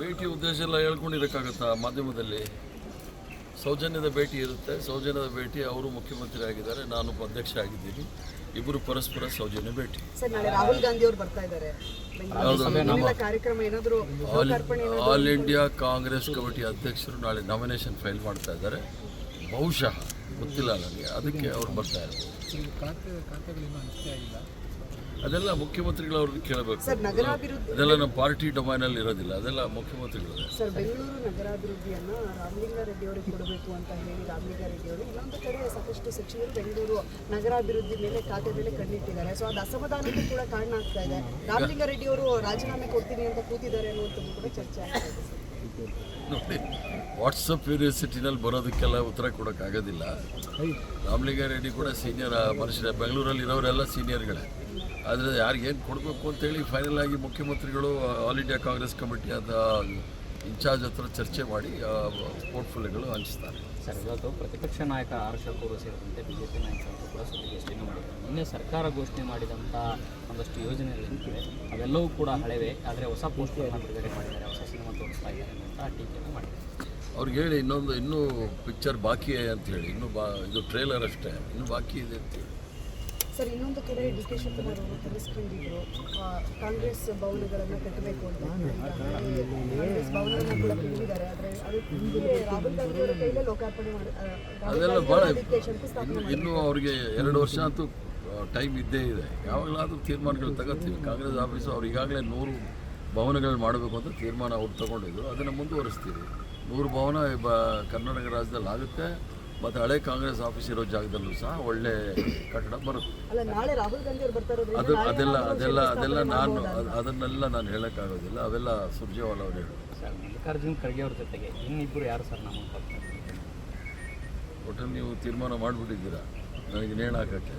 ಭೇಟಿ ಉದ್ದೇಶ ಎಲ್ಲ ಹೇಳ್ಕೊಂಡಿರೋಕ್ಕಾಗತ್ತಾ ಮಾಧ್ಯಮದಲ್ಲಿ? ಸೌಜನ್ಯದ ಭೇಟಿ ಇರುತ್ತೆ. ಸೌಜನ್ಯದ ಭೇಟಿ, ಅವರು ಮುಖ್ಯಮಂತ್ರಿ ಆಗಿದ್ದಾರೆ, ನಾನು ಅಧ್ಯಕ್ಷ ಆಗಿದ್ದೀನಿ, ಇಬ್ಬರು ಪರಸ್ಪರ ಸೌಜನ್ಯ ಭೇಟಿ. ಸರ್, ನಾಳೆ ರಾಹುಲ್ ಗಾಂಧಿ ಅವರು ಬರ್ತಾ ಇದ್ದಾರೆ. ಆಲ್ ಇಂಡಿಯಾ ಕಾಂಗ್ರೆಸ್ ಕಮಿಟಿ ಅಧ್ಯಕ್ಷರು ನಾಳೆ ನಾಮಿನೇಷನ್ ಫೈಲ್ ಮಾಡ್ತಾ ಇದ್ದಾರೆ. ಬಹುಶಃ ಗೊತ್ತಿಲ್ಲ ನನಗೆ, ಅದಕ್ಕೆ ಅವ್ರು ಬರ್ತಾ ಇರ್ಬೋದು. ಅದೆಲ್ಲ ಮುಖ್ಯಮಂತ್ರಿಗಳವ್ರಿಗೆ ಕೇಳಬೇಕು. ಅದೆಲ್ಲ ನಮ್ಮ ಪಾರ್ಟಿ ಡೊಮೈನಲ್ಲಿ ಇರೋದಿಲ್ಲ, ಅದೆಲ್ಲ ಮುಖ್ಯಮಂತ್ರಿಗಳು. ಸರ್, ಬೆಂಗಳೂರು ನಗರಾಭಿವೃದ್ಧಿಯನ್ನು ರಾಮಲಿಂಗಾರೆಡ್ಡಿ ಅವರಿಗೆ ಕೊಡಬೇಕು ಅಂತ ಹೇಳಿ ರಾಮಲಿಂಗಾರೆಡ್ಡಿ ಅವರು ಇನ್ನೊಂದು ಕಡೆ ಸಾಕಷ್ಟು ಸಚಿವರು ಬೆಂಗಳೂರು ನಗರಾಭಿವೃದ್ಧಿ ಮೇಲೆ ಖಾತೆ ಮೇಲೆ ಕಣ್ಣಿಟ್ಟಿದ್ದಾರೆ. ಸೊ ಅದು ಅಸಮಾಧಾನಕ್ಕೂ ಕೂಡ ಕಾರಣ ಆಗ್ತಾ ಇದೆ. ರಾಮಲಿಂಗಾರೆಡ್ಡಿ ಅವರು ರಾಜೀನಾಮೆ ಕೊಡ್ತೀನಿ ಅಂತ ಕೂತಿದ್ದಾರೆ ಅನ್ನುವಂಥದ್ದು ಕೂಡ ಚರ್ಚೆ ಆಗ್ತಾ ಇದೆ. ನೋಡಿ, ವಾಟ್ಸಪ್ ಯೂನಿವರ್ಸಿಟಿನಲ್ಲಿ ಬರೋದಕ್ಕೆಲ್ಲ ಉತ್ತರ ಕೊಡೋಕ್ಕಾಗೋದಿಲ್ಲ. ರಾಮಲಿಂಗಾರೆಡ್ಡಿ ಕೂಡ ಸೀನಿಯರ್ ಮನುಷ್ಯರೇ, ಬೆಂಗಳೂರಲ್ಲಿ ಇರೋರೆಲ್ಲ ಸೀನಿಯರ್ಗಳೇ. ಆದರೆ ಯಾರಿಗೇನು ಕೊಡಬೇಕು ಅಂತೇಳಿ ಫೈನಲ್ ಆಗಿ ಮುಖ್ಯಮಂತ್ರಿಗಳು ಆಲ್ ಇಂಡಿಯಾ ಕಾಂಗ್ರೆಸ್ ಕಮಿಟಿ ಅದ ಇನ್ಚಾರ್ಜ್ ಹತ್ರ ಚರ್ಚೆ ಮಾಡಿ ಪೋರ್ಟ್ಫೋಲಿಯೋಗಳು ಹಂಚ್ತಾರೆ. ಸರ್, ಇವತ್ತು ಪ್ರತಿಪಕ್ಷ ನಾಯಕ ಆರ್ ಅಶೋಕ್ ಸೇರಿದಂತೆ ಬಿಜೆಪಿ ನಾಯಕರು ಕೂಡ ಸುದ್ದಿಗೋಷ್ಠಿಯನ್ನು ಮಾಡಿದ್ದಾರೆ. ನಿನ್ನೆ ಸರ್ಕಾರ ಘೋಷಣೆ ಮಾಡಿದಂಥ ಒಂದಷ್ಟು ಯೋಜನೆಗಳಿವೆ, ಅವೆಲ್ಲವೂ ಕೂಡ ಹಳೆವೆ, ಆದರೆ ಹೊಸ ಪೋಸ್ಟ್ಗಳನ್ನು ಬಿಡುಗಡೆ ಮಾಡಿದ್ದಾರೆ, ಹೊಸ ಸಿನಿಮಾ ತೋರಿಸ್ತಾ ಇದ್ದಾರೆ ಅಂತ ಟೀಕೆಯನ್ನು ಮಾಡಿದ್ದಾರೆ. ಅವ್ರಿಗೆ ಹೇಳಿ ಇನ್ನೂ ಪಿಕ್ಚರ್ ಬಾಕಿ ಅಂತ ಹೇಳಿ, ಇದು ಟ್ರೇಲರ್ ಅಷ್ಟೇ, ಇನ್ನೂ ಬಾಕಿ ಇದೆ ಅಂತೇಳಿ. ಸರ್, ಇನ್ನೊಂದು ಕಡೆ ಡಿ ಕೆ ಶಿವಕುಮಾರ್ ಅವರು ತಿಳಿಸ್ಕೊಂಡಿದ್ರು ಕಾಂಗ್ರೆಸ್ ಭವನಗಳನ್ನು ಕಟ್ಟಬೇಕು ಅಂತ. ಕಾಂಗ್ರೆಸ್ ಭವನವನ್ನು ಕೂಡ ತಿಳಿದಿದ್ದಾರೆ, ಆದರೆ ಅದು ರಾಹುಲ್ ಗಾಂಧಿ ಅವರ ಕೈಲೇ ಲೋಕಾರ್ಪಣೆ ಅದೆಲ್ಲ ಭಾಳ ಇನ್ನೂ ಅವ್ರಿಗೆ 2 ವರ್ಷ ಅಂತೂ ಟೈಮ್ ಇದ್ದೇ ಇದೆ. ಯಾವಾಗಲಾದರೂ ತೀರ್ಮಾನಗಳು ತಗೋತೀವಿ. ಕಾಂಗ್ರೆಸ್ ಆಫೀಸು ಅವ್ರು ಈಗಾಗಲೇ 100 ಭವನಗಳು ಮಾಡಬೇಕು ಅಂತ ತೀರ್ಮಾನ ಅವ್ರು ತಗೊಂಡಿದ್ರು, ಅದನ್ನು ಮುಂದುವರಿಸ್ತೀವಿ. 100 ಭವನ ಕರ್ನಾಟಕ ರಾಜ್ಯದಲ್ಲಿ ಆಗುತ್ತೆ, ಮತ್ತು ಹಳೆ ಕಾಂಗ್ರೆಸ್ ಆಫೀಸ್ ಇರೋ ಜಾಗದಲ್ಲೂ ಸಹ ಒಳ್ಳೆ ಕಟ್ಟಡ ಬರುತ್ತೆ. ಅದನ್ನೆಲ್ಲ ನಾನು ಹೇಳೋಕ್ಕಾಗೋದಿಲ್ಲ, ಅವೆಲ್ಲ ಸುರ್ಜೇವಾಲಾ ಅವರು ಹೇಳೋದು. ಮಲ್ಲಿಕಾರ್ಜುನ್ ಖರ್ಗೆ ಅವ್ರ ಜೊತೆಗೆ ಇನ್ನಿಬ್ಬರು ಯಾರು ಸರ್ ನಾಮಪತ್ರ? ಒಟ್ಟು ನೀವು ತೀರ್ಮಾನ ಮಾಡಿಬಿಟ್ಟಿದ್ದೀರಾ, ನನಗೆ ನೇಣು ಹಾಕೋಕ್ಕೆ.